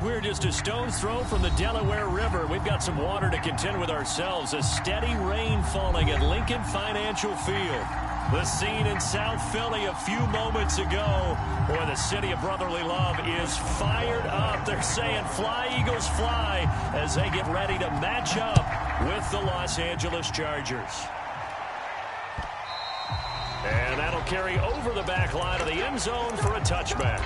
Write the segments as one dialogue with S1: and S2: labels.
S1: We're just a stone's throw from the Delaware River. We've got some water to contend with ourselves. A steady rain falling at Lincoln Financial Field. The scene in South Philly a few moments ago. Boy, the city of brotherly love is fired up. They're saying fly, Eagles, fly, as they get ready to match up with the Los Angeles Chargers. And that'll carry over the back line of the end zone for a touchback.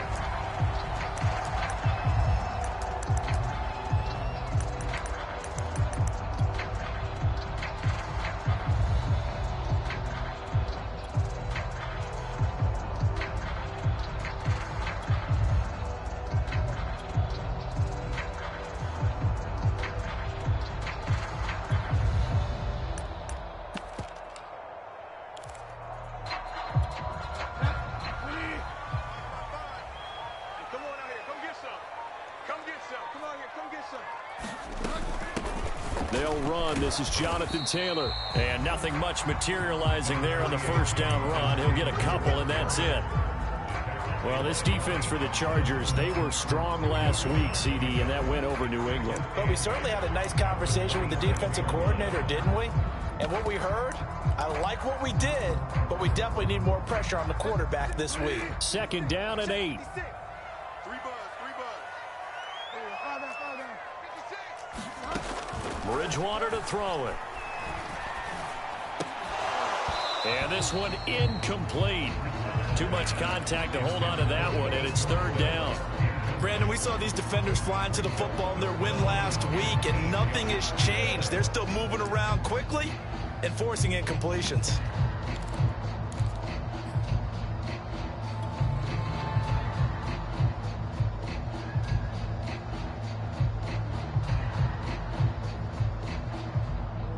S1: They'll run. This is Jonathan Taylor. And nothing much materializing there on the first down run. He'll get a couple, and that's it. Well, this defense for the Chargers, they were strong last week, CD, and that went over New England.
S2: But we certainly had a nice conversation with the defensive coordinator, didn't we? And what we heard, I like what we did, but we definitely need more pressure on the quarterback this week.
S1: Second down and 8. Bridgewater to throw it. And this one incomplete. Too much contact to hold on to that one, and it's third down.
S2: Brandon, we saw these defenders flying to the football in their win last week, and nothing has changed. They're still moving around quickly and forcing incompletions.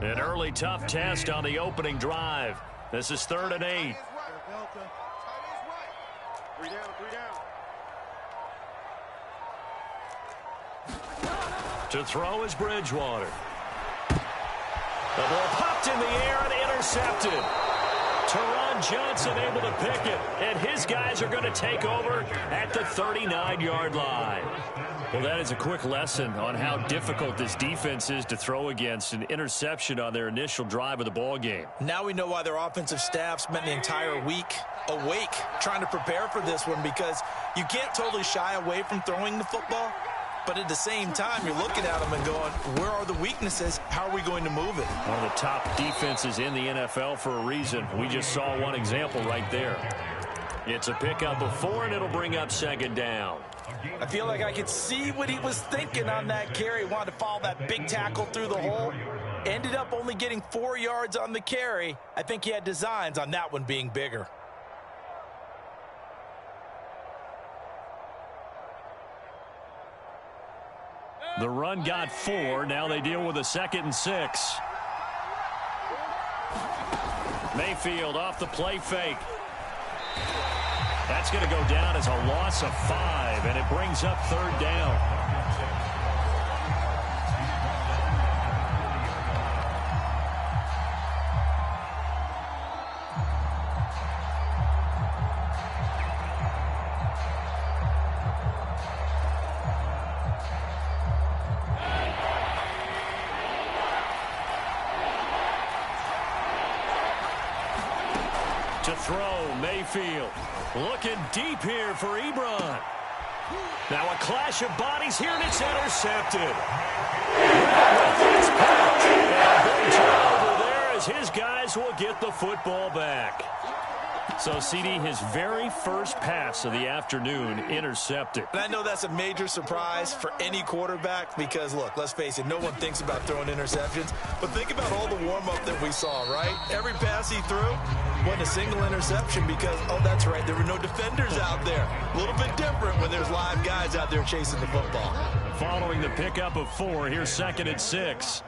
S1: An early tough test on the opening drive. This is 3rd and 8. To throw is Bridgewater. The ball popped in the air and intercepted. Teron Johnson able to pick it, and his guys are going to take over at the 39-yard line. Well, that is a quick lesson on how difficult this defense is to throw against. An interception on their initial drive of the ball game.
S2: Now we know why their offensive staff spent the entire week awake trying to prepare for this one, because you can't totally shy away from throwing the football. But at the same time, you're looking at them and going, where are the weaknesses? How are we going to move it?
S1: One of the top defenses in the NFL for a reason. We just saw one example right there. It's a pickup of 4, and it'll bring up second down.
S2: I feel like I could see what he was thinking on that carry. He wanted to follow that big tackle through the hole. Ended up only getting 4 yards on the carry. I think he had designs on that one being bigger.
S1: The run got 4. Now they deal with a 2nd and 6. Mayfield off the play fake. That's going to go down as a loss of 5, and it brings up 3rd down. To throw, Mayfield. Looking deep here for Ebron. Now a clash of bodies here, and it's intercepted. It's picked. And a big turnover there as his guys will get the football back. So, CD, his very first pass of the afternoon intercepted.
S2: And I know that's a major surprise for any quarterback because, look, let's face it, no one thinks about throwing interceptions. But think about all the warm-up that we saw, right? Every pass he threw wasn't a single interception because, oh, that's right, there were no defenders out there. A little bit different when there's live guys out there chasing the football.
S1: Following the pickup of 4, here's 2nd and 6.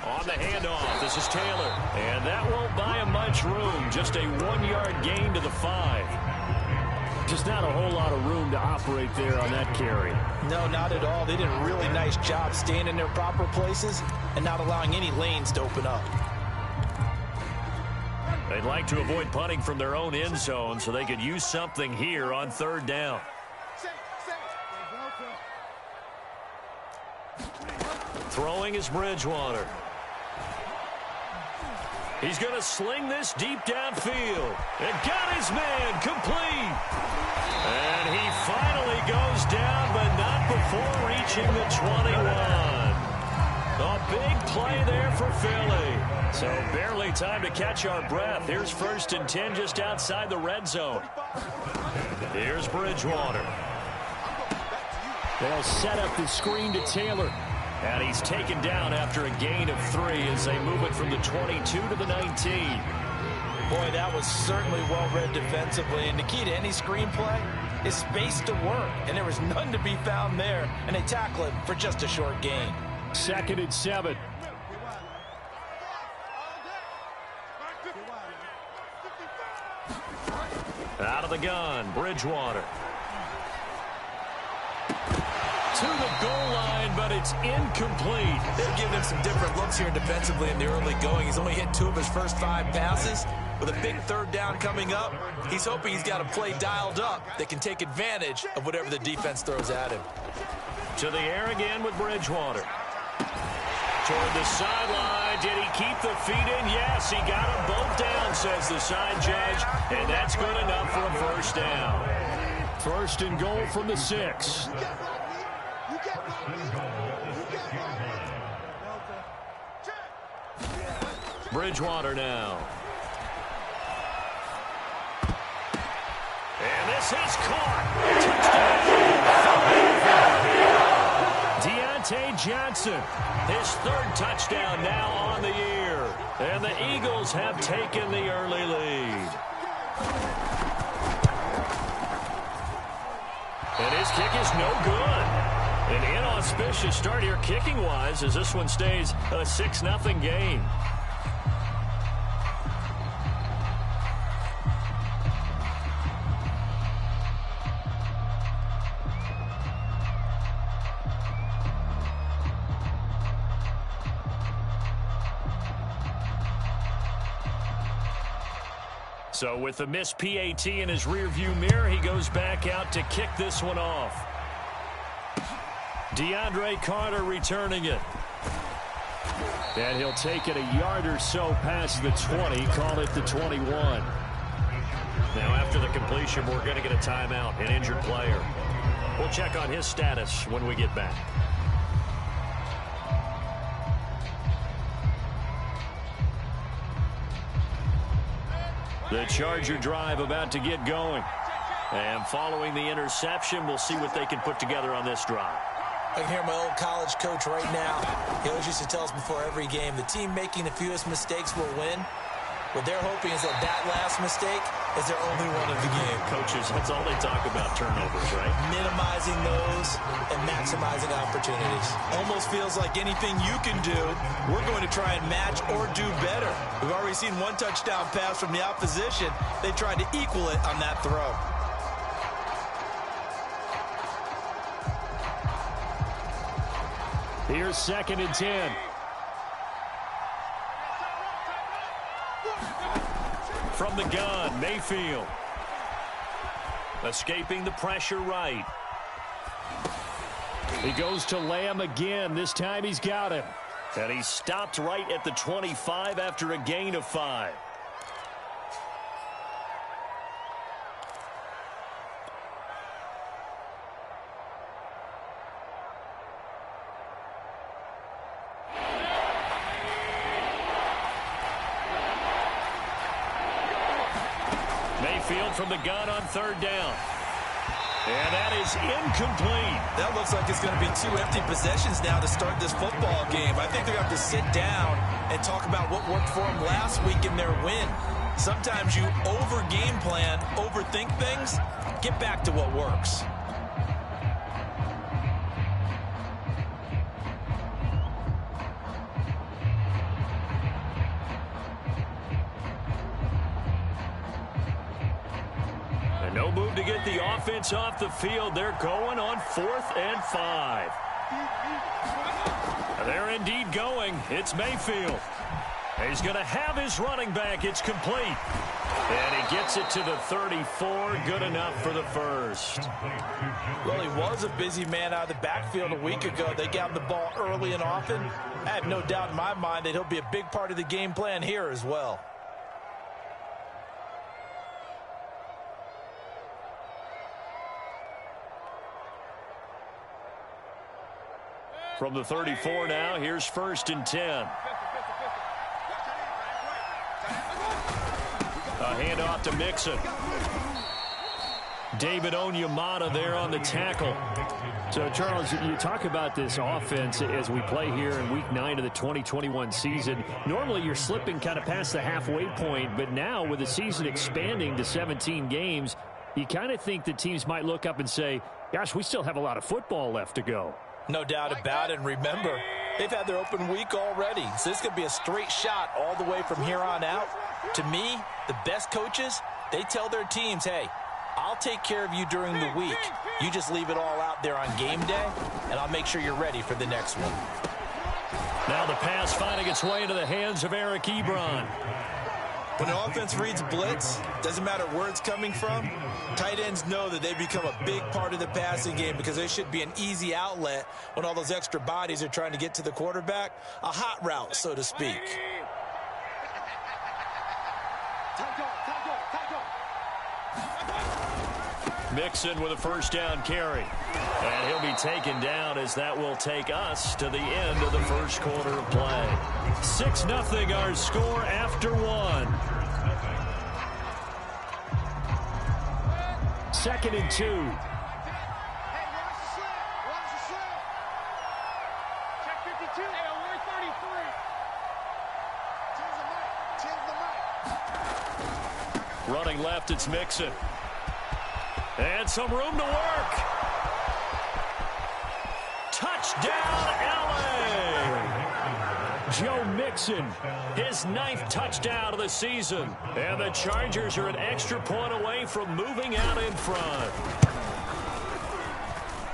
S1: On the handoff, this is Taylor. And that won't buy him much room. Just a 1-yard gain to the 5. Just not a whole lot of room to operate there on that carry.
S2: No, not at all. They did a really nice job staying in their proper places and not allowing any lanes to open up.
S1: They'd like to avoid punting from their own end zone so they could use something here on third down. Throwing is Bridgewater. He's going to sling this deep downfield. And got his man complete. And he finally goes down, but not before reaching the 21. A big play there for Philly. So barely time to catch our breath. Here's 1st and 10 just outside the red zone. Here's Bridgewater. They'll set up the screen to Taylor. And he's taken down after a gain of 3 as they move it from the 22 to the 19.
S2: Boy, that was certainly well-read defensively. And the key to any screenplay is space to work. And there was none to be found there. And they tackle it for just a short gain.
S1: 2nd and 7. Out of the gun, Bridgewater. To the goal line, but it's incomplete.
S2: They're giving him some different looks here defensively in the early going. He's only hit 2 of his first 5 passes. With a big 3rd down coming up, he's hoping he's got a play dialed up that can take advantage of whatever the defense throws at him.
S1: To the air again with Bridgewater. Toward the sideline. Did he keep the feet in? Yes, he got them both down, says the side judge. And that's good enough for a 1st down. 1st and goal from the 6. Bridgewater now. And this is caught. Touchdown. Deontay Johnson. His 3rd touchdown now on the year. And the Eagles have taken the early lead. And his kick is no good. An inauspicious start here kicking-wise as this one stays a 6-0 game. So with the missed PAT in his rearview mirror, he goes back out to kick this one off. DeAndre Carter returning it. And he'll take it a yard or so past the 20, call it the 21. Now after the completion, we're going to get a timeout, an injured player. We'll check on his status when we get back. The Charger drive about to get going. And following the interception, we'll see what they can put together on this drive.
S2: I can hear my old college coach right now. He always used to tell us before every game, the team making the fewest mistakes will win. What they're hoping is that last mistake is their only one of the game.
S1: Coaches, that's all they talk about, turnovers, right?
S2: Minimizing those and maximizing opportunities. Almost feels like anything you can do, we're going to try and match or do better. We've already seen 1 touchdown pass from the opposition. They tried to equal it on that throw.
S1: Here's 2nd and 10. From the gun, Mayfield. Escaping the pressure right. He goes to Lamb again. This time he's got him. And he stopped right at the 25 after a gain of 5. Mayfield from the gun on 3rd down. And that is incomplete.
S2: That looks like it's going to be 2 empty possessions now to start this football game. I think they're going to have to sit down and talk about what worked for them last week in their win. Sometimes you over-game plan, overthink things, get back to what works.
S1: No move to get the offense off the field. They're going on 4th and 5. They're indeed going. It's Mayfield. He's going to have his running back. It's complete. And he gets it to the 34. Good enough for the first.
S2: Well, he was a busy man out of the backfield a week ago. They got him the ball early and often. I have no doubt in my mind that he'll be a big part of the game plan here as well.
S1: From the 34 now, here's 1st and 10. A handoff to Mixon. David Onyemata there on the tackle.
S3: So, Charles, you talk about this offense as we play here in Week 9 of the 2021 season. Normally, you're slipping kind of past the halfway point, but now with the season expanding to 17 games, you kind of think the teams might look up and say, gosh, we still have a lot of football left to go.
S2: No doubt about it. And remember, they've had their open week already. So this could be a straight shot all the way from here on out. To me, the best coaches, they tell their teams, hey, I'll take care of you during the week. You just leave it all out there on game day, and I'll make sure you're ready for the next one.
S1: Now the pass finding its way into the hands of Eric Ebron.
S2: When an offense reads blitz, doesn't matter where it's coming from, tight ends know that they become a big part of the passing game because they should be an easy outlet when all those extra bodies are trying to get to the quarterback. A hot route, so to speak.
S1: Mixon with a 1st down carry. And he'll be taken down as that will take us to the end of the 1st quarter of play. 6-0 our score after 1. 2nd and 2.
S4: Hey, watch the slant. Watch the slant. Check 52. Hey, alert 33. Change the mic.
S1: Running left, it's Mixon. And some room to work. Touchdown, LA! Joe Mixon, his 9th touchdown of the season. And the Chargers are an extra point away from moving out in front.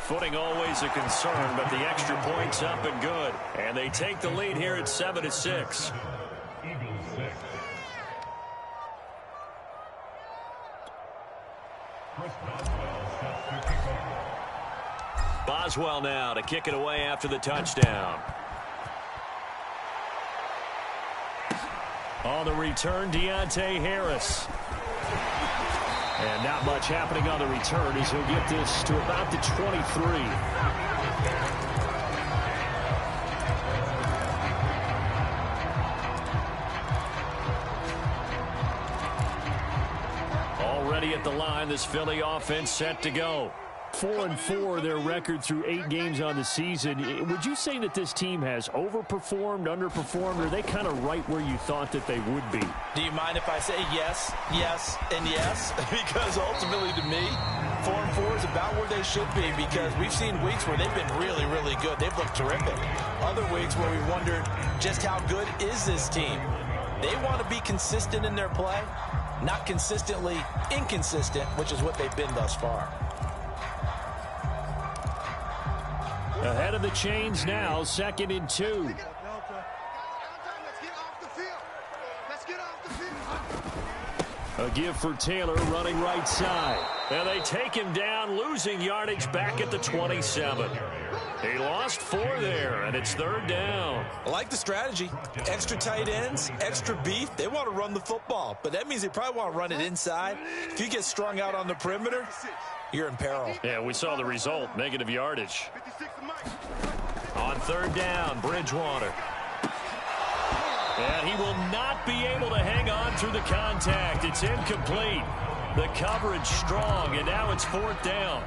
S1: Footing always a concern, but the extra point's up and good. And they take the lead here at 7-6. Boswell now to kick it away after the touchdown. On the return, Deontay Harris. And not much happening on the return as he'll get this to about the 23. Already at the line, this Philly offense set to go. 4-4 their record through 8 games on the season. Would you say that this team has overperformed, underperformed, or are they kind of right where you thought that they would be?
S2: Do you mind if I say yes, yes, and yes? Because ultimately to me, 4-4 is about where they should be because we've seen weeks where they've been really, really good. They've looked terrific. Other weeks where we wondered just how good is this team? They want to be consistent in their play, not consistently inconsistent, which is what they've been thus far.
S1: Ahead of the chains now, 2nd and 2. A give for Taylor running right side. And they take him down, losing yardage back at the 27. He lost 4 there, and it's 3rd down.
S2: I like the strategy. Extra tight ends, extra beef. They want to run the football, but that means they probably want to run it inside. If you get strung out on the perimeter, you're in peril.
S1: Yeah, we saw the result, negative yardage. On 3rd down, Bridgewater. And he will not be able to hang on through the contact. It's incomplete. The coverage strong, and now it's 4th down.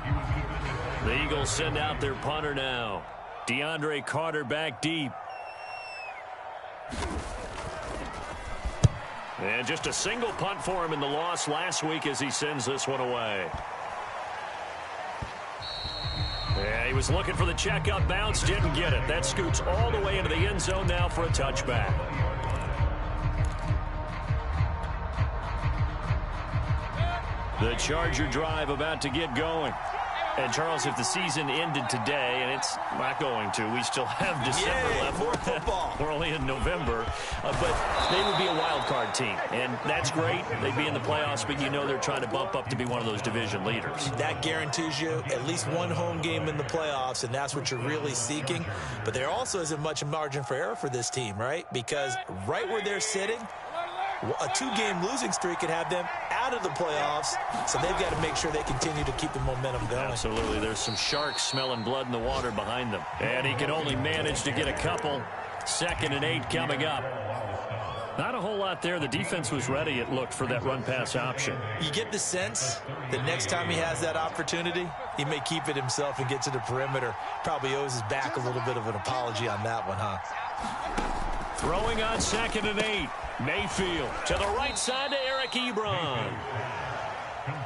S1: The Eagles send out their punter now. DeAndre Carter back deep. And just a single punt for him in the loss last week as he sends this one away. Yeah, he was looking for the checkup bounce, didn't get it. That scoots all the way into the end zone now for a touchback. The Charger drive about to get going.
S3: And, Charles, if the season ended today, and it's not going to, we still have December left.
S2: More football.
S3: We're only in November. But they would be a wild card team, and that's great. They'd be in the playoffs, but you know they're trying to bump up to be one of those division leaders.
S2: That guarantees you at least one home game in the playoffs, and that's what you're really seeking. But there also isn't much margin for error for this team, right? Because right where they're sitting, a two-game losing streak could have them out of the playoffs, so they've got to make sure they continue to keep the momentum going.
S3: Absolutely. There's some sharks smelling blood in the water behind them. And he can only manage to get a couple. 2nd and 8 coming up. Not a whole lot there. The defense was ready, it looked, for that run-pass option.
S2: You get the sense that next time he has that opportunity, he may keep it himself and get to the perimeter. Probably owes his back a little bit of an apology on that one, huh?
S3: Throwing on 2nd and 8. Mayfield to the right side to Eric Ebron.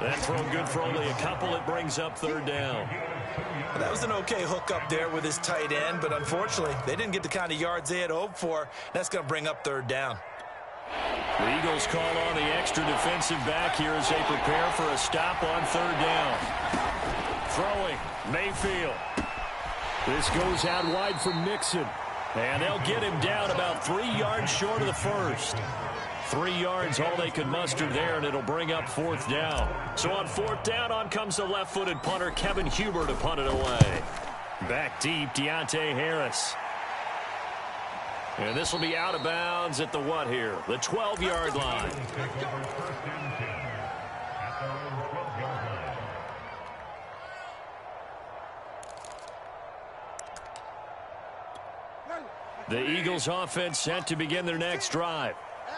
S3: That throw good for only a couple. It brings up 3rd down.
S2: Well, that was an okay hook up there with his tight end, but unfortunately, they didn't get the kind of yards they had hoped for. That's going to bring up 3rd down.
S3: The Eagles call on the extra defensive back here as they prepare for a stop on 3rd down. Throwing, Mayfield. This goes out wide for Mixon. And they'll get him down about 3 yards short of the first. 3 yards, all they could muster there, and it'll bring up 4th down. So on 4th down, on comes the left-footed punter, Kevin Huber, to punt it away. Back deep, Deontay Harris. And this will be out of bounds at the what here? The 12-yard line. The Eagles offense set to begin their next drive.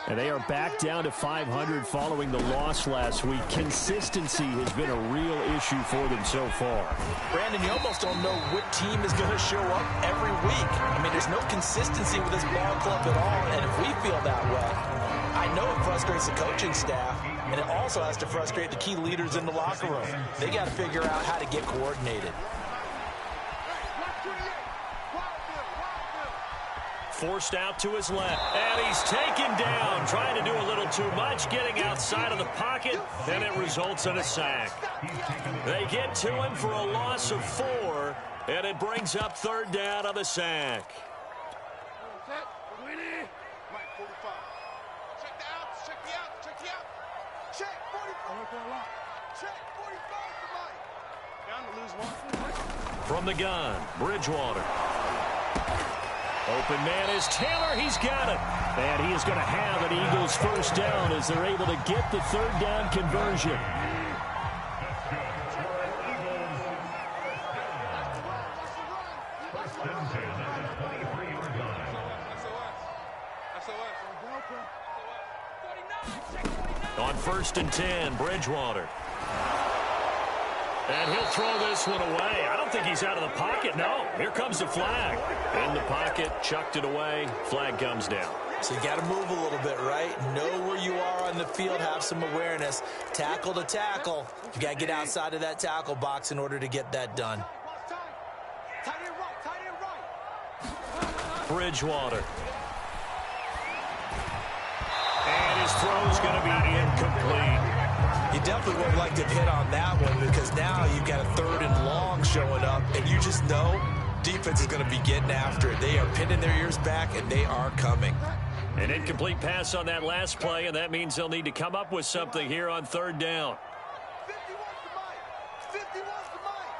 S3: And they are back down to 500 following the loss last week. Consistency has been a real issue for them so far.
S2: Brandon, you almost don't know what team is going to show up every week. I mean, there's no consistency with this ball club at all, and if we feel that way, I know it frustrates the coaching staff, and it also has to frustrate the key leaders in the locker room. They got to figure out how to get coordinated.
S3: Forced out to his left, and he's taken down, trying to do a little too much, getting outside of the pocket, and it results in a sack. They get to him for a loss of 4, and it brings up 3rd down on the sack. From the gun, Bridgewater. Open man is Taylor. He's got it. And he is going to have an Eagles 1st down as they're able to get the 3rd down conversion. On 1st and 10, Bridgewater. And he'll throw this one away. I don't think he's out of the pocket. No, here comes the flag. In the pocket, chucked it away. Flag comes down.
S2: So you got to move a little bit, right? Know where you are on the field. Have some awareness. Tackle to tackle. You got to get outside of that tackle box in order to get that done.
S3: Bridgewater. And his throw's going to be incomplete.
S2: You definitely would like to hit on that one because now you've got a 3rd and long showing up, and you just know defense is going to be getting after it. They are pinning their ears back, and they are coming.
S3: An incomplete pass on that last play, and that means they'll need to come up with something here on 3rd down.
S4: 51's the mic. 51's the mic.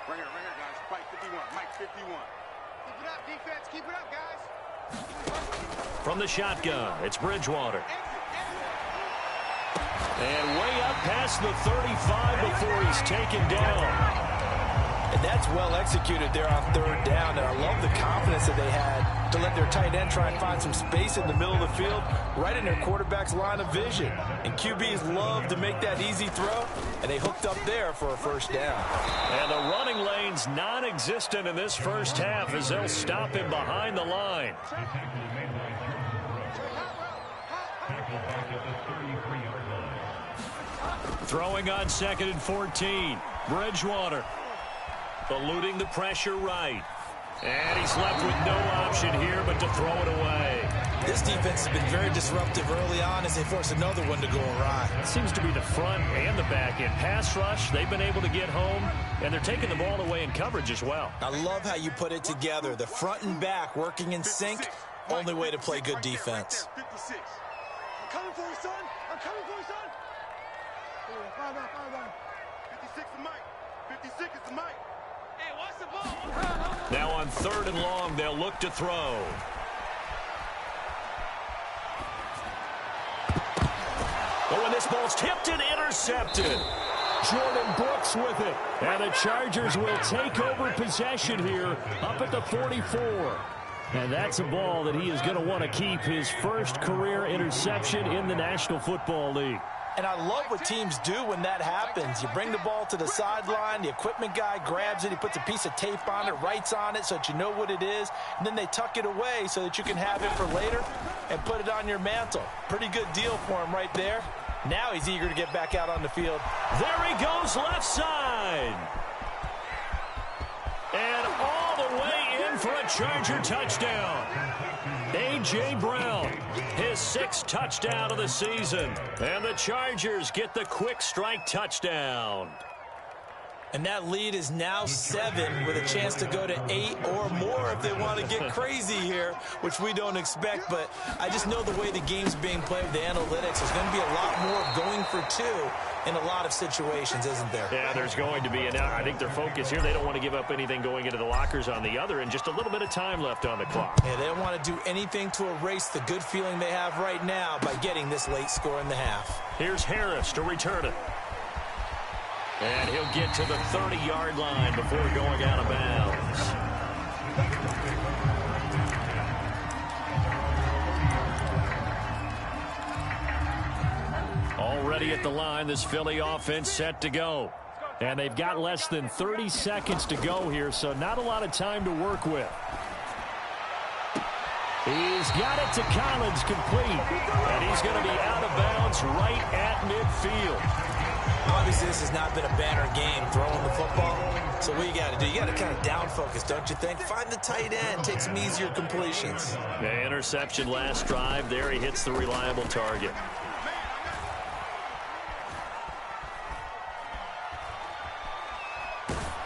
S4: Right here, guys. Mike 51. Mike 51. Keep it up, defense. Keep it up, guys.
S3: From the shotgun, it's Bridgewater. And way up past the 35 before he's taken down.
S2: And that's well executed there on 3rd down. And I love the confidence that they had to let their tight end try and find some space in the middle of the field, right in their quarterback's line of vision. And QBs love to make that easy throw, and they hooked up there for a 1st down.
S3: And the running lane's non-existent in this 1st half as they'll stop him behind the line. Throwing on 2nd and 14. Bridgewater eluding the pressure right. And he's left with no option here but to throw it away.
S2: This defense has been very disruptive early on as they force another one to go awry.
S3: It seems to be the front and the back end. Pass rush, they've been able to get home, and they're taking the ball away in coverage as well.
S2: I love how you put it together. The front and back working in sync. Only way to play good defense.
S4: 56. I'm coming for you, son. I'm coming for you, son. Fire down. 56 is Mike. 56 is the Mike. Hey, watch the ball.
S1: Now on 3rd and long, they'll look to throw. Oh, and this ball's tipped and intercepted.
S3: Jordan Brooks with it. And the Chargers will take over possession here up at the 44. And that's a ball that he is going to want to keep, his first career interception in the National Football League.
S2: And I love what teams do when that happens. You bring the ball to the sideline, the equipment guy grabs it, he puts a piece of tape on it, writes on it so that you know what it is, and then they tuck it away so that you can have it for later and put it on your mantle. Pretty good deal for him right there. Now he's eager to get back out on the field.
S1: There he goes, left side. And all the way in for a Charger touchdown. A.J. Brown, his 6th touchdown of the season. And the Chargers get the quick strike touchdown.
S2: And that lead is now 7 with a chance to go to 8 or more if they want to get crazy here, which we don't expect. But I just know the way the game's being played with the analytics, there's going to be a lot more of going for 2 in a lot of situations, isn't there?
S3: Yeah, there's going to be. And I think their focus here, they don't want to give up anything going into the lockers on the other, and just a little bit of time left on the clock.
S2: Yeah, they don't want to do anything to erase the good feeling they have right now by getting this late score in the half.
S3: Here's Harris to return it. And he'll get to the 30-yard line before going out of bounds. Already at the line, this Philly offense set to go. And they've got less than 30 seconds to go here, so not a lot of time to work with. He's got it to Collins, complete. And he's going to be out of bounds right at midfield.
S2: Obviously, this has not been a banner game throwing the football. So what you got to do, you got to kind of down focus, don't you think? Find the tight end, take some easier completions.
S3: The interception last drive. There he hits the reliable target.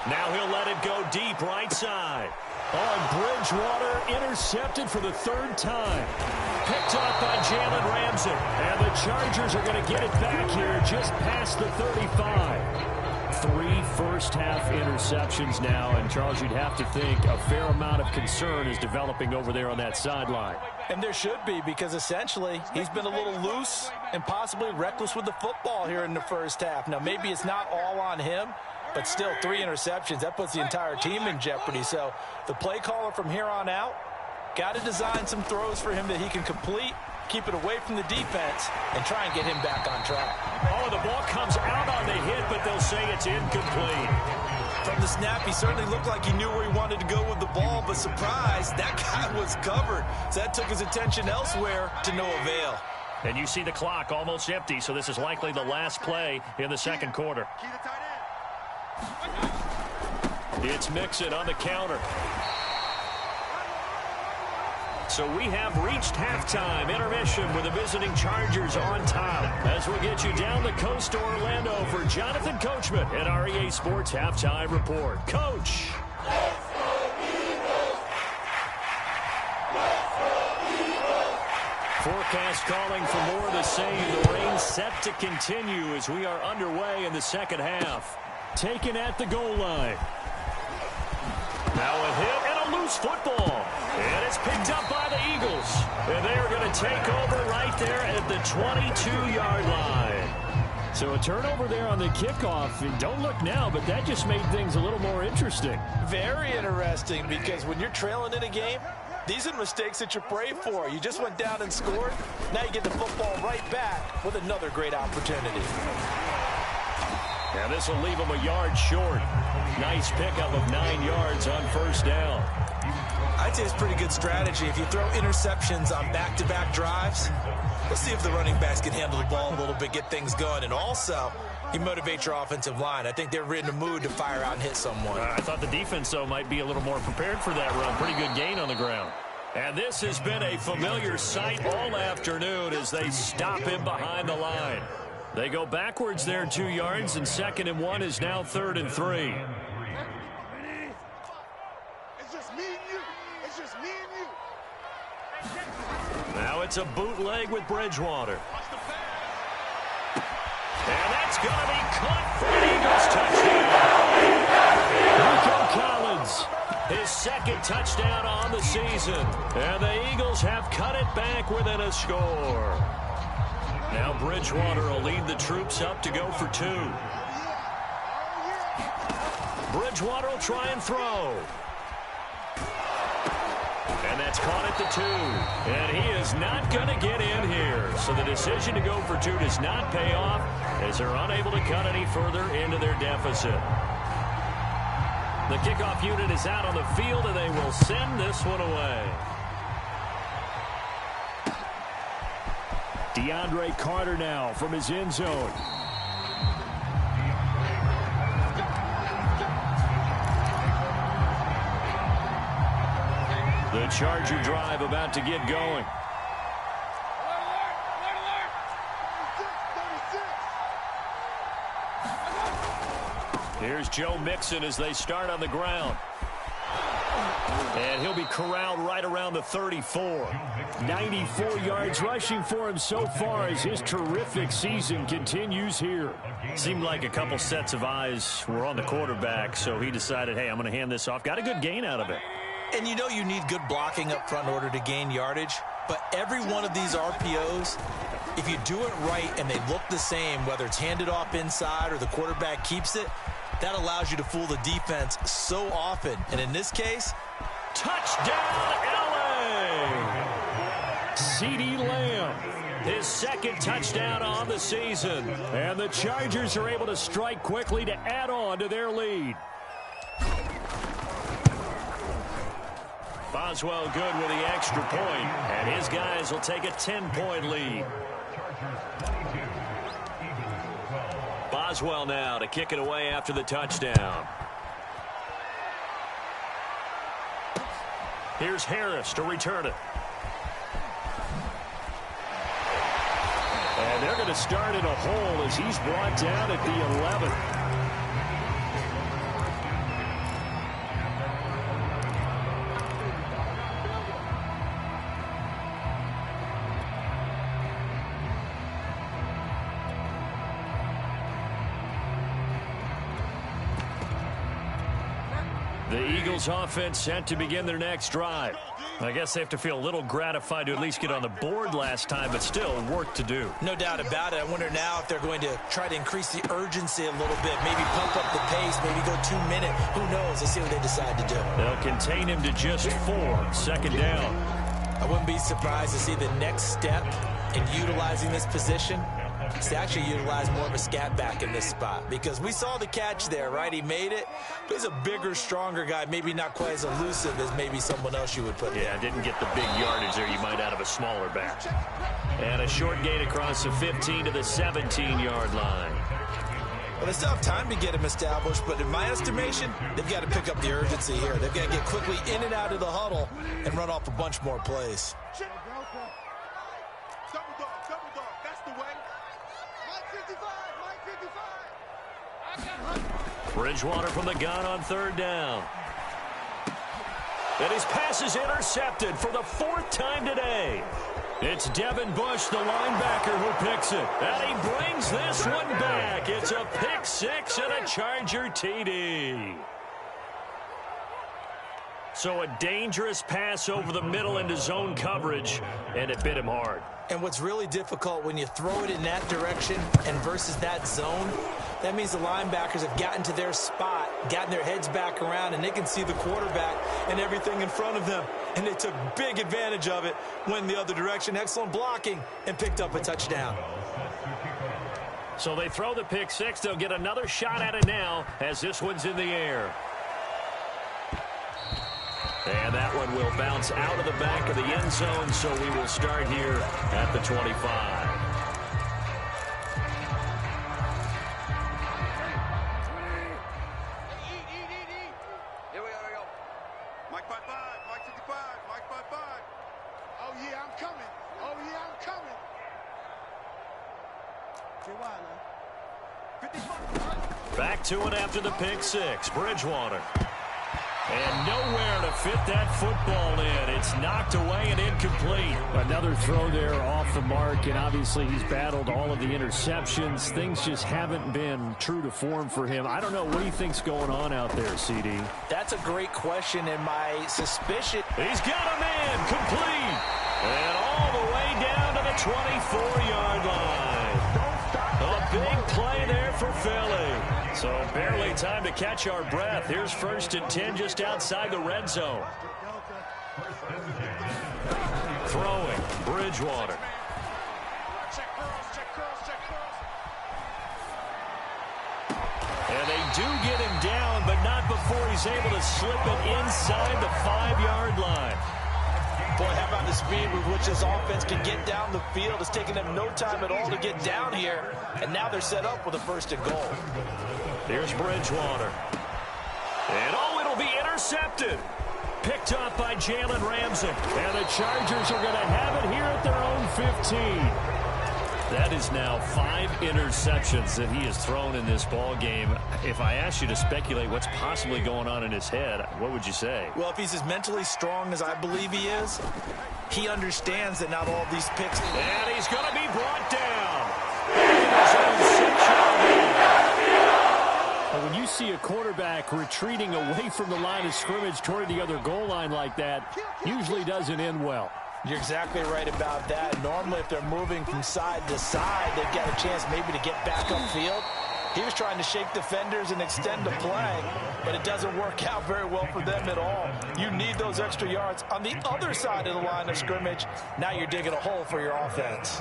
S3: Now he'll let it go deep right side. On Bridgewater, intercepted for the 3rd time. Picked up by Jalen Ramsey. And the Chargers are going to get it back here just past the 35. 3 first-half interceptions now. And, Charles, you'd have to think a fair amount of concern is developing over there on that sideline.
S2: And there should be, because essentially he's been a little loose and possibly reckless with the football here in the first half. Now, maybe it's not all on him, but still 3 interceptions. That puts the entire team in jeopardy. So the play caller from here on out got to design some throws for him that he can complete, keep it away from the defense, and try and get him back on track.
S3: Oh, the ball comes out on the hit, but they'll say it's incomplete.
S2: From the snap, he certainly looked like he knew where he wanted to go with the ball, but surprise, that guy was covered. So that took his attention elsewhere to no avail.
S3: And you see the clock almost empty, so this is likely the last play in the second quarter.
S4: Key the tight end.
S3: It's Mixon on the counter. So we have reached halftime intermission with the visiting Chargers on top. As we get you down the coast to Orlando for Jonathan Coachman at our EA Sports Halftime Report. Coach. Forecast calling for more of the same. The rain set to continue as we are underway in the second half. Taken at the goal line. Now a hit and a loose football. And it's picked up by the Eagles. And they are going to take over right there at the 22-yard line. So a turnover there on the kickoff. And don't look now, but that just made things a little more interesting.
S2: Very interesting, because when you're trailing in a game, these are mistakes that you pray for. You just went down and scored. Now you get the football right back with another great opportunity.
S3: And this will leave them a yard short. Nice pickup of 9 yards on first down.
S2: I'd say it's pretty good strategy. If you throw interceptions on back-to-back drives, let's see if the running backs can handle the ball a little bit, get things going. And also, you motivate your offensive line. I think they're in the mood to fire out and hit someone.
S3: I thought the defense, though, might be a little more prepared for that run. Pretty good gain on the ground.
S1: And this has been a familiar sight all afternoon as they stop him behind the line. They go backwards there 2 yards, and 2nd and 1 is now 3rd and 3.
S4: It's just me and you. It's just me and you.
S1: Now it's a bootleg with Bridgewater. And that's going to be caught for an Eagles touchdown. Nico Collins, his 2nd touchdown on the season. And the Eagles have cut it back within a score. Now Bridgewater will lead the troops up to go for 2. Bridgewater will try and throw. And that's caught at the 2. And he is not going to get in here. So the decision to go for 2 does not pay off as they're unable to cut any further into their deficit. The kickoff unit is out on the field, and they will send this one away.
S3: DeAndre Carter now from his end zone.
S1: The Charger drive about to get going. Here's Joe Mixon as they start on the ground. And he'll be corralled right around the 34.
S3: 94 yards rushing for him so far as his terrific season continues here.
S1: Seemed like a couple sets of eyes were on the quarterback, so he decided, hey, I'm going to hand this off. Got a good gain out of it.
S2: And you know you need good blocking up front in order to gain yardage. But every one of these RPOs, if you do it right and they look the same, whether it's handed off inside or the quarterback keeps it, that allows you to fool the defense so often. And in this case,
S1: touchdown, LA!
S3: CeeDee Lamb,
S1: his 2nd touchdown on the season.
S3: and the Chargers are able to strike quickly to add on to their lead.
S1: Boswell good with the extra point, and his guys will take a 10-point lead. Boswell now to kick it away after the touchdown. Here's Harris to return it.
S3: And they're going to start in a hole as he's brought down at the 11.
S1: The Eagles offense set to begin their next drive. I guess they have to feel a little gratified to at least get on the board last time, but still work to do.
S2: no doubt about it. I wonder now if they're going to try to increase the urgency a little bit, maybe pump up the pace, maybe go 2 minutes. Who knows? Let's see what they decide to do.
S1: They'll contain him to just 4. 2nd down.
S2: I wouldn't be surprised to see the next step in utilizing this position is to actually utilize more of a scat back in this spot, because we saw the catch there, right? He made it, but he's a bigger, stronger guy, maybe not quite as elusive as maybe someone else you would put
S1: Yeah, didn't get the big yardage there you might out of a smaller back. And a short gain across the 15 to the 17-yard line.
S2: Well, they still have time to get him established, but in my estimation, they've got to pick up the urgency here. They've got to get quickly in and out of the huddle and run off a bunch more plays.
S4: Double dog, that's the way. Mike 55.
S1: Bridgewater from the gun on 3rd down. And his pass is intercepted for the 4th time today. It's Devin Bush, the linebacker, who picks it. And he brings this one back. It's a pick 6 and a Charger TD. So a dangerous pass over the middle into zone coverage, and it bit him hard.
S2: And what's really difficult when you throw it in that direction and versus that zone, that means the linebackers have gotten to their spot, gotten their heads back around, and they can see the quarterback and everything in front of them. And they took big advantage of it, went the other direction, excellent blocking, and picked up a touchdown.
S1: So they throw the pick 6. They'll get another shot at it now as this one's in the air. And that one will bounce out of the back of the end zone, so we will start here at the 25.
S4: Here we go. Mike 55, Mike 55, Mike 55.
S1: Back to it after the pick six. Bridgewater. And nowhere to fit that football in. It's knocked away and incomplete.
S3: Another throw there off the mark, and obviously he's battled all of the interceptions. Things just haven't been true to form for him. I don't know, what do you think's going on out there, CD?
S2: That's a great question, and my suspicion...
S1: He's got a man complete. And all the way down to the 24-yard line. A big play there for Philly. So barely time to catch our breath. Here's 1st and 10 just outside the red zone. Throwing, Bridgewater. And they do get him down, but not before he's able to slip it inside the 5-yard line.
S2: Boy, how about the speed with which this offense can get down the field? It's taking them no time at all to get down here. And now they're set up with a 1st and goal.
S1: Here's Bridgewater. And it'll be intercepted. Picked up by Jalen Ramsey.
S3: And the Chargers are going to have it here at their own 15.
S1: That is now 5 interceptions that he has thrown in this ball game. If I asked you to speculate what's possibly going on in his head, what would you say?
S2: Well, if he's as mentally strong as I believe he is, he understands that not all of these picks...
S1: And he's going to be brought down.
S3: When you see a quarterback retreating away from the line of scrimmage toward the other goal line like that, usually doesn't end well.
S2: You're exactly right about that. Normally, if they're moving from side to side, they've got a chance maybe to get back upfield. He was trying to shake defenders and extend the play, but it doesn't work out very well for them at all. You need those extra yards on the other side of the line of scrimmage. Now you're digging a hole for your offense.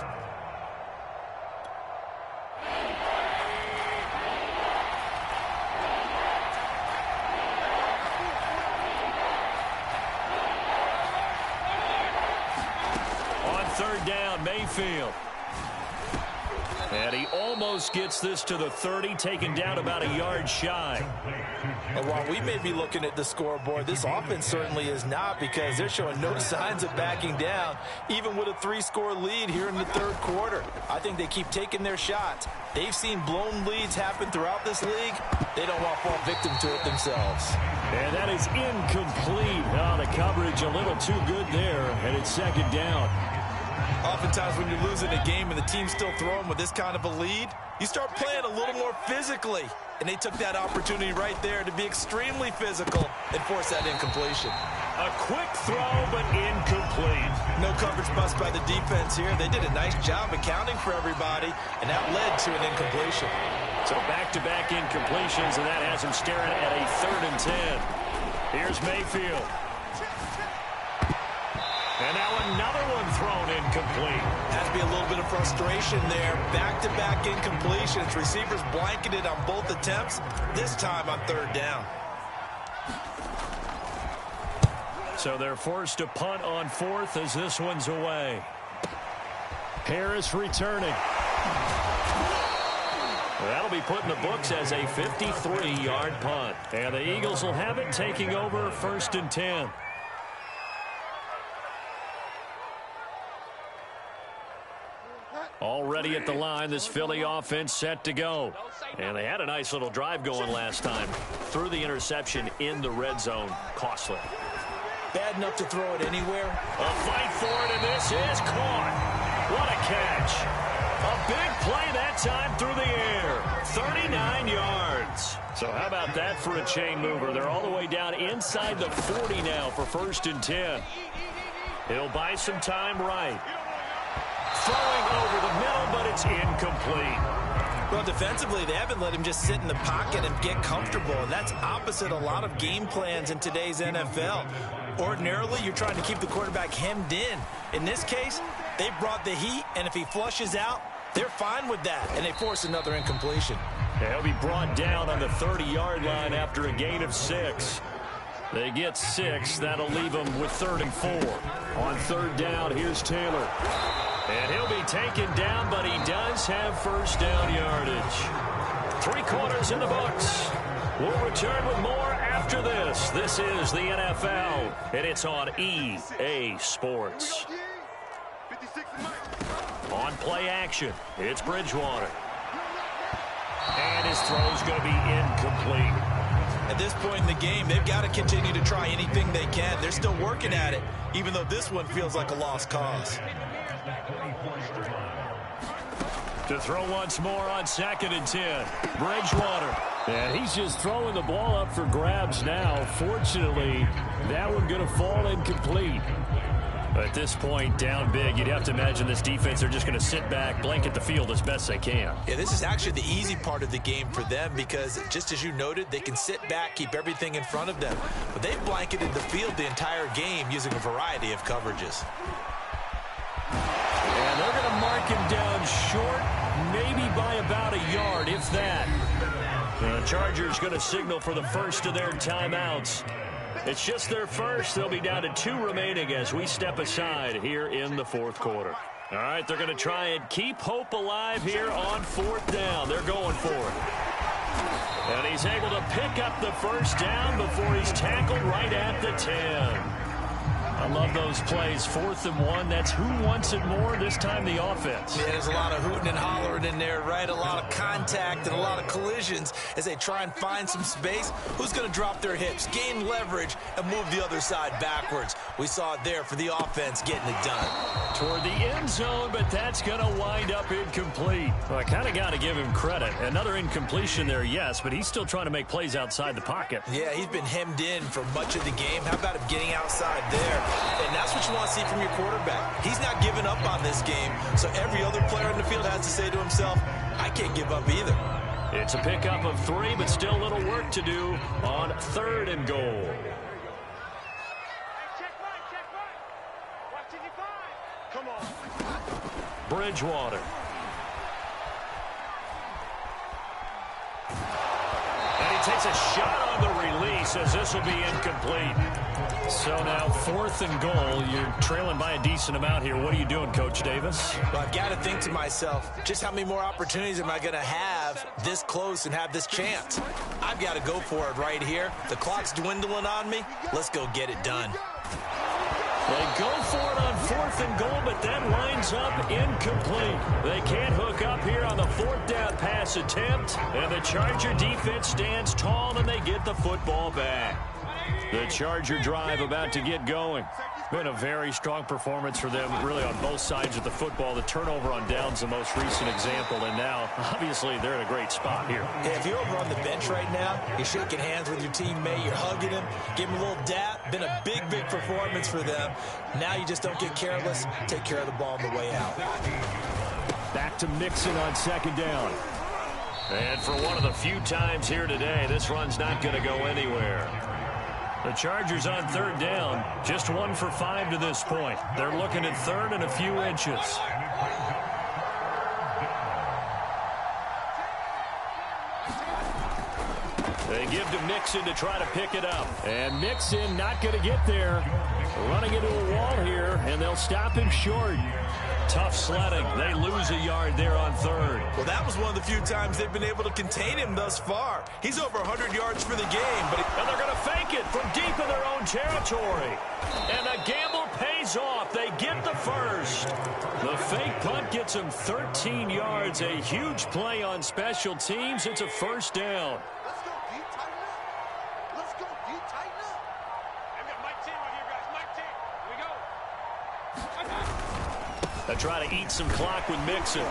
S1: Third down, Mayfield. And he almost gets this to the 30, taken down about a yard shy.
S2: And while we may be looking at the scoreboard, this offense certainly is not, because they're showing no signs of backing down, even with a 3-score lead here in the 3rd quarter. I think they keep taking their shots. They've seen blown leads happen throughout this league. They don't want to fall victim to it themselves.
S3: And that is incomplete. Oh, the coverage a little too good there, and it's 2nd down.
S2: Oftentimes when you're losing a game and the team's still throwing with this kind of a lead, you start playing a little more physically. And they took that opportunity right there to be extremely physical and force that incompletion.
S1: A quick throw, but incomplete.
S2: No coverage bust by the defense here. They did a nice job accounting for everybody, and that led to an incompletion.
S1: So back-to-back incompletions, and that has him staring at a 3rd and 10. Here's Mayfield. And now another one thrown incomplete.
S2: Has to be a little bit of frustration there. Back-to-back incompletions. Receivers blanketed on both attempts, this time on 3rd down.
S1: So they're forced to punt on 4th as this one's away.
S3: Harris returning.
S1: That'll be put in the books as a 53-yard punt. And the Eagles will have it, taking over 1st and 10. Already at the line, this Philly offense set to go. And they had a nice little drive going last time. Threw the interception in the red zone. Costly.
S2: Bad enough to throw it anywhere.
S1: A fight for it, and this is caught. What a catch. A big play that time through the air. 39 yards. So how about that for a chain mover? They're all the way down inside the 40 now for 1st and 10. He'll buy some time right. Throwing over the middle, but it's incomplete.
S2: Well, defensively, they haven't let him just sit in the pocket and get comfortable, and that's opposite a lot of game plans in today's NFL. Ordinarily, you're trying to keep the quarterback hemmed in. In this case, they brought the heat, and if he flushes out, they're fine with that, and they force another incompletion.
S1: He'll be brought down on the 30-yard line after a gain of 6. They get 6. That'll leave them with 3rd and 4. On 3rd down, here's Taylor. And he'll be taken down, but he does have 1st down yardage. 3 quarters in the books. We'll return with more after this. This is the NFL, and it's on EA Sports. On play action, it's Bridgewater. And His throw's going to be incomplete.
S2: At this point in the game, they've got to continue to try anything they can. They're still working at it, even though this one feels like a lost cause.
S1: To throw once more on 2nd and 10. Bridgewater.
S3: And he's just throwing the ball up for grabs now. Fortunately, that one going to fall incomplete.
S1: At this point, down big, you'd have to imagine this defense are just going to sit back, blanket the field as best they can.
S2: Yeah, this is actually the easy part of the game for them because, just as you noted, they can sit back, keep everything in front of them. But they've blanketed the field the entire game using a variety of coverages.
S1: And they're going to mark him down short, maybe by about a yard, if that. The Chargers going to signal for the first of their timeouts. It's just their first. They'll be down to 2 remaining as we step aside here in the 4th quarter. All right, they're going to try and keep hope alive here on 4th down. They're going for it. And he's able to pick up the first down before he's tackled right at the 10. I love those plays. 4th and 1. That's who wants it more, this time the offense.
S2: Yeah, there's a lot of hooting and hollering in there, right? A lot of contact and a lot of collisions as they try and find some space. Who's going to drop their hips, gain leverage, and move the other side backwards? We saw it there for the offense getting it done.
S1: Toward the end zone, but that's going to wind up incomplete. Well, I kind of got to give him credit. Another incompletion there, yes, but he's still trying to make plays outside the pocket.
S2: Yeah, he's been hemmed in for much of the game. How about him getting outside there? And that's what you want to see from your quarterback. He's not giving up on this game, so every other player in the field has to say to himself, I can't give up either.
S1: It's a pickup of 3, but still a little work to do on 3rd and goal.
S4: Check right. Watch it, come on.
S1: Bridgewater. And he takes a shot on the release as this will be incomplete. So now 4th and goal. You're trailing by a decent amount here. What are you doing, Coach Davis?
S2: Well, I've got to think to myself, just how many more opportunities am I going to have this close and have this chance? I've got to go for it right here. The clock's dwindling on me. Let's go get it done.
S1: They go for it on 4th and goal, but that winds up incomplete. They can't hook up here on the 4th down pass attempt, and the Charger defense stands tall, and they get the football back. The Charger drive about to get going. Been a very strong performance for them, really on both sides of the football. The turnover on downs the most recent example, and now, obviously, they're in a great spot here.
S2: Yeah, if you're over on the bench right now, you're shaking hands with your teammate, you're hugging him, give him a little dap. Been a big, big performance for them. Now you just don't get careless. Take care of the ball on the way out.
S3: Back to Mixon on 2nd down.
S1: And for one of the few times here today, this run's not going to go anywhere. The Chargers on 3rd down, just 1 for 5 to this point. They're looking at 3rd and a few inches. They give to Mixon to try to pick it up.
S3: And Mixon not going to get there. Running into a wall here, and they'll stop him short.
S1: Tough sledding. They lose a yard there on 3rd.
S2: Well, that was one of the few times they've been able to contain him thus far. He's over 100 yards for the game.
S1: And they're going to fake it from deep in their own territory. And the gamble pays off. They get the first. The fake punt gets them 13 yards. A huge play on special teams. It's a 1st down.
S4: Let's go, D. Tighten up. Let's go, D. Tighten up. I've got Mike 10 right here, guys. Mike 10. Here we go.
S1: They try to eat some clock with Mixon.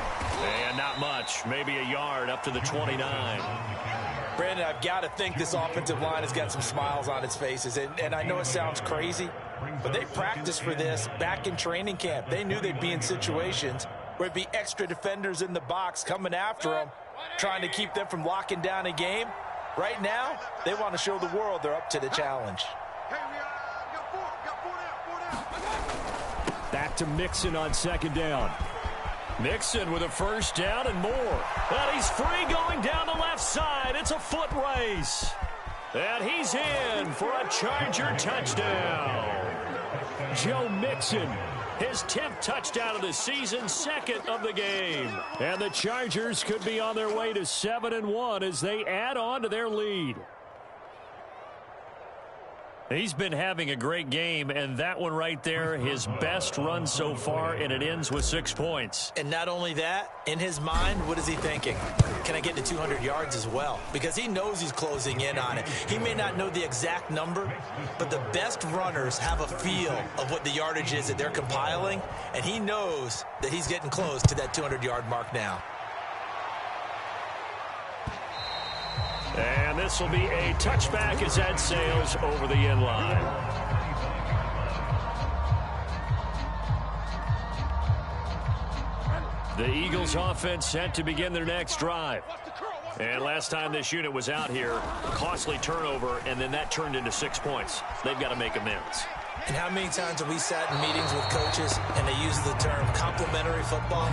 S1: And not much. Maybe a yard up to the 29.
S2: Brandon, I've got to think this offensive line has got some smiles on its faces. And I know it sounds crazy, but they practiced for this back in training camp. They knew they'd be in situations where it'd be extra defenders in the box coming after them, trying to keep them from locking down a game. Right now, they want to show the world they're up to the challenge.
S4: Hey, we got 4. We got 4 down.
S3: Back to Mixon on 2nd down.
S1: Mixon with a 1st down and more. And he's free going down the left side. It's a foot race. And he's in for a Charger touchdown.
S3: Joe Mixon,
S1: his 10th touchdown of the season, 2nd of the game.
S3: And the Chargers could be on their way to 7-1 as they add on to their lead. He's been having a great game, and that one right there, his best run so far, and it ends with 6 points.
S2: And not only that, in his mind, what is he thinking? Can I get to 200 yards as well? Because he knows he's closing in on it. He may not know the exact number, but the best runners have a feel of what the yardage is that they're compiling, and he knows that he's getting close to that 200-yard mark now.
S3: And this will be a touchback as that sails over the end line. The Eagles offense set to begin their next drive. And last time this unit was out here, costly turnover, and then that turned into 6 points. They've got to make amends.
S2: And how many times have we sat in meetings with coaches and they use the term complementary football?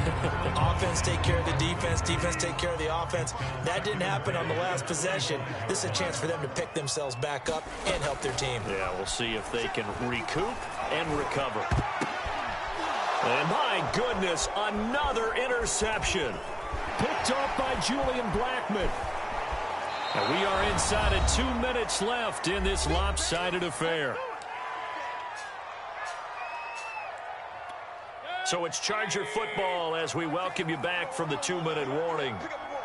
S2: Offense take care of the defense, defense take care of the offense. That didn't happen on the last possession. This is a chance for them to pick themselves back up and help their team.
S3: Yeah, we'll see if they can recoup and recover. And my goodness, another interception. Picked up by Julian Blackmon. And we are inside of 2 minutes left in this lopsided affair. So it's Charger football as we welcome you back from the 2-minute warning.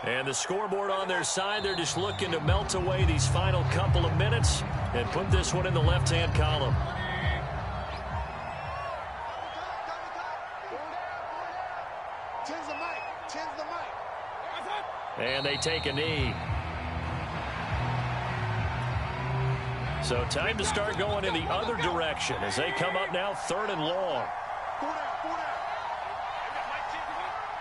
S3: And the scoreboard on their side, they're just looking to melt away these final couple of minutes and put this one in the left-hand column. And they take a knee. So time to start going in the other direction as they come up now 3rd and long.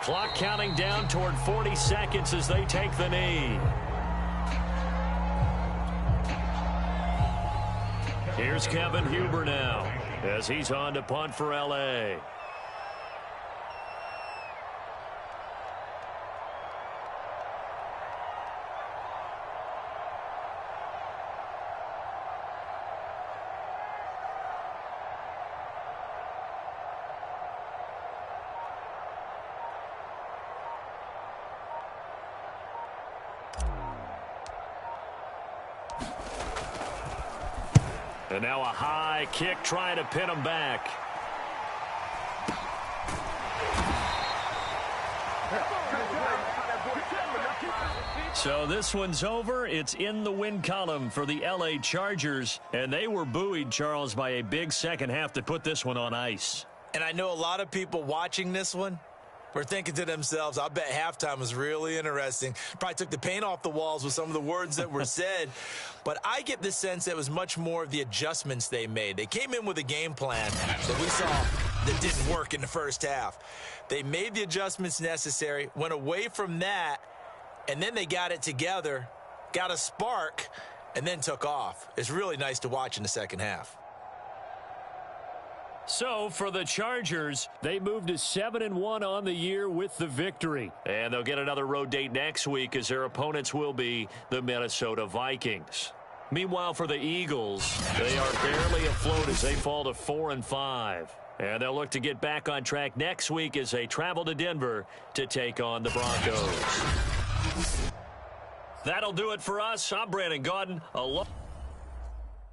S3: Clock counting down toward 40 seconds as they take the knee. Here's Kevin Huber now as he's on to punt for L.A. And now a high kick trying to pin him back. So this one's over. It's in the win column for the L.A. Chargers. And they were buoyed, Charles, by a big second half to put this one on ice.
S2: And I know a lot of people watching this one were thinking to themselves, I bet halftime was really interesting. Probably took the paint off the walls with some of the words that were said. But I get the sense that it was much more of the adjustments they made. They came in with a game plan that we saw that didn't work in the first half. They made the adjustments necessary, went away from that, and then they got it together, got a spark, and then took off. It's really nice to watch in the second half.
S3: So for the Chargers, they moved to 7-1 on the year with the victory. And they'll get another road date next week as their opponents will be the Minnesota Vikings. Meanwhile, for the Eagles, they are barely afloat as they fall to 4-5. And they'll look to get back on track next week as they travel to Denver to take on the Broncos. That'll do it for us. I'm Brandon Gaudin.